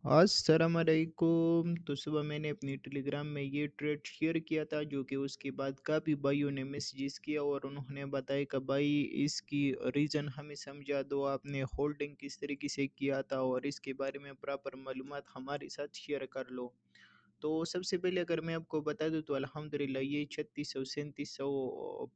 अस्सलामुअलैकुम। तो सुबह मैंने अपनी टेलीग्राम में ये ट्रेड शेयर किया था, जो कि उसके बाद काफ़ी भाइयों ने मैसेजेस किया और उन्होंने बताया कि भाई इसकी रीज़न हमें समझा दो, आपने होल्डिंग किस तरीके से किया था और इसके बारे में प्रॉपर मालूमात हमारे साथ शेयर कर लो। तो सबसे पहले अगर मैं आपको बता दूं तो अल्हम्दुलिल्लाह ये 3600 3700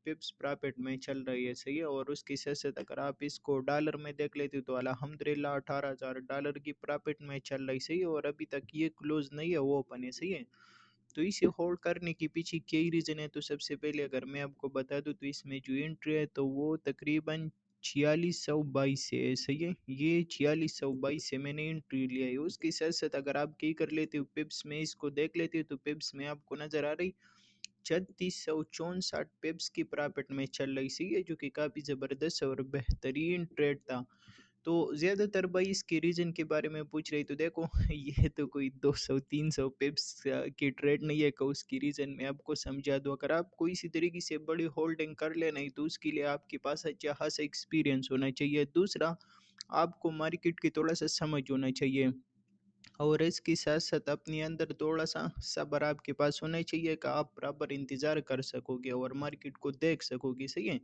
पिप्स प्रॉफिट में चल रही है, सही है। और उसके साथ साथ अगर आप इसको डॉलर में देख लेते हो तो अल्हम्दुलिल्लाह $18,000 की प्रॉफिट में चल रही, सही है। और अभी तक ये क्लोज नहीं है, वो ओपन है, सही है। तो इसे होल्ड करने के पीछे कई रीज़न है। तो सबसे पहले अगर मैं आपको बता दूं तो इसमें जो एंट्री है तो वो तकरीबन 4622 से है, सही है। ये 4622 से मैंने एंट्री लिया है। उसके साथ साथ अगर आप कई कर लेते हो पिप्स में इसको देख लेते हो तो पिप्स में आपको नज़र आ रही 3664 पिप्स की प्रॉफिट में चल रही, सही है, जो कि काफ़ी ज़बरदस्त और बेहतरीन ट्रेड था। तो ज़्यादातर भाई इसके रीज़न के बारे में पूछ रही, तो देखो ये तो कोई 200-300 पिप्स की ट्रेड नहीं है कि उसकी रीज़न मैं आपको समझा दूँ। अगर आपको इसी तरीके से बड़ी होल्डिंग कर लेना है तो उसके लिए आपके पास अच्छा खासा एक्सपीरियंस होना चाहिए। दूसरा, आपको मार्केट की थोड़ा-सा समझ होना चाहिए। और इसके साथ-साथ अपने अंदर थोड़ा-सा सब्र आपके पास होना चाहिए कि आप बराबर इंतज़ार कर सकोगे और मार्केट को देख सकोगे, सही है।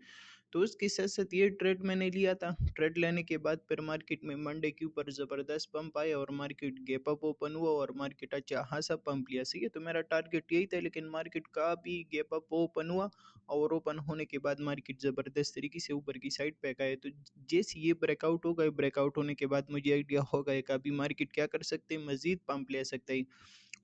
तो उसके साथ-साथ ये ट्रेड मैंने लिया था। ट्रेड लेने के बाद फिर मार्केट में मंडे के ऊपर ज़बरदस्त पंप आया और मार्केट गैप अप ओपन हुआ और मार्केट अच्छा खासा पंप लिया, सही है। तो मेरा टारगेट यही था, लेकिन मार्केट का भी गैप अप ओपन हुआ और ओपन होने के बाद मार्केट ज़बरदस्त तरीके से ऊपर की साइड पे गए। तो जैसे ये ब्रेकआउट हो गए, ब्रेकआउट होने के बाद मुझे आइडिया हो गया कि अभी मार्केट क्या कर सकते हैं, मज़ीद पंप ले सकते हैं।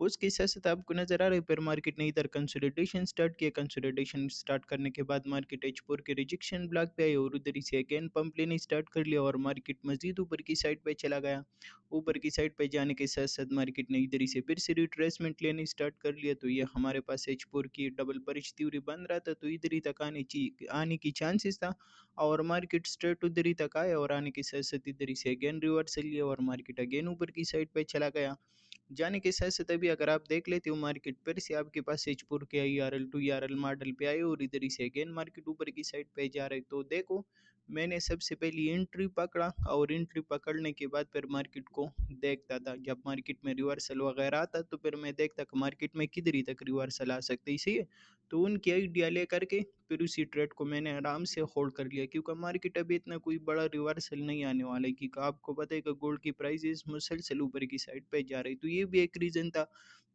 उसके साथ-साथ आपको नज़र आ रहा है फिर मार्केट ने इधर कंसोलिडेशन स्टार्ट किया। कंसोलिडेशन स्टार्ट करने के बाद मार्केट H4 के रिजेक्शन ब्लॉक पे आई और उधर ही से अगेन पंप लेने स्टार्ट कर लिया और मार्केट मज़ीद ऊपर की साइड पे चला गया। ऊपर की साइड पे जाने के साथ-साथ मार्केट ने इधर ही से फिर से रिट्रेसमेंट लेनी स्टार्ट कर लिया। तो ये हमारे पास H4 की डबल बेरिश थ्योरी बन रहा था, तो इधर ही तक आने की चांसेस था और मार्केट स्ट्रेट उधर ही तक आया और आने के साथ-साथ इधर ही से अगेन रिवर्सल लिया और मार्केट अगेन ऊपर की साइड पे चला गया। जाने के साथ-साथ अभी अगर आप देख लेते हो मार्केट फिर से आपके पास H4 के IRL 2ERL मॉडल पे आए और इधर ही से अगेन मार्केट ऊपर की साइड पे जा रहे। तो देखो, मैंने सबसे पहली एंट्री पकड़ा और एंट्री पकड़ने के बाद फिर मार्केट को देखता था। जब मार्केट में रिवर्सल वगैरह आता तो फिर मैं देखता कि मार्केट में किधर ही तक रिवर्सल आ सकती है, सही है। तो उनकी आइडिया लेकर के फिर उसी ट्रेड को मैंने आराम से होल्ड कर लिया, क्योंकि मार्केट अभी इतना कोई बड़ा रिवर्सल नहीं आने वाला है, क्योंकि आपको पता है कि गोल्ड की प्राइसेस मुसलसल ऊपर की साइड पे जा रही। तो ये भी एक रीज़न था।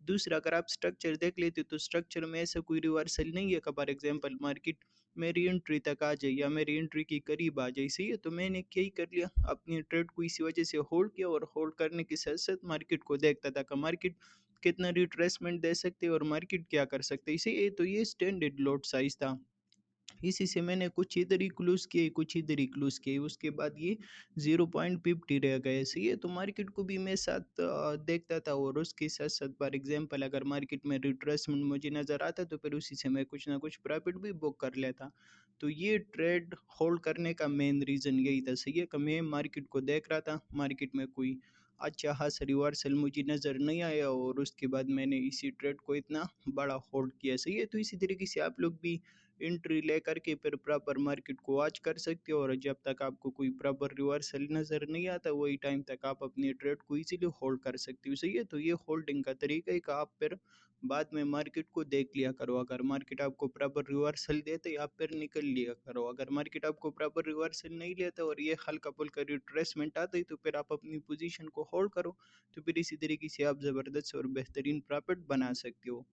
दूसरा, अगर आप स्ट्रक्चर देख लेते हो तो स्ट्रक्चर में ऐसा कोई रिवर्सल नहीं है कि फॉर एग्जांपल मार्केट मेरी एंट्री तक आ जाए या मेरी एंट्री के करीब आ जाए, सही है। तो मैंने क्या ही कर लिया, अपनी ट्रेड को इसी वजह से होल्ड किया और होल्ड करने के साथ-साथ मार्केट को देखता था कि मार्केट कितना रिट्रेसमेंट दे सकती है और मार्केट क्या कर सकती है, सही है। तो ये स्टैंडर्ड लॉट साइज़ था। इसी से मैंने कुछ इधर ही क्लोज़ किए, कुछ इधर ही क्लोज़ किए, उसके बाद ये 0.50 रह गए, सही है। तो मार्केट को भी मैं साथ देखता था और उसके साथ-साथ फॉर एग्ज़ाम्पल अगर मार्केट में रिट्रेसमेंट मुझे नज़र आता तो फिर उसी से मैं कुछ ना कुछ प्रॉफ़िट भी बुक कर लेता। तो ये ट्रेड होल्ड करने का मेन रीज़न यही था, सही है, कि मैं मार्केट को देख रहा था, मार्केट में कोई अच्छा ख़ासा रिवर्सल मुझे नज़र नहीं आया और उसके बाद मैंने इसी ट्रेड को इतना बड़ा होल्ड किया, सही है। तो इसी तरीके से आप लोग भी एंट्री लेकर के फिर प्रॉपर मार्केट को वॉच कर सकते हो और जब तक आपको कोई प्रॉपर रिवर्सल नज़र नहीं आता वही टाइम तक आप अपनी ट्रेड को इजीली होल्ड कर सकते हो, सही है। तो ये होल्डिंग का तरीका है कि आप फिर बाद में मार्केट को देख लिया करो। अगर मार्केट आपको प्रॉपर रिवर्सल देते आप फिर निकल लिया करो। अगर मार्केट आपको प्रॉपर रिवर्सल नहीं लेता और ये हल्का फुल्का रिट्रेसमेंट आता है तो फिर आप अपनी पोजीशन को होल्ड करो। तो फिर इसी तरीके से आप ज़बरदस्त और बेहतरीन प्रॉफिट बना सकते हो।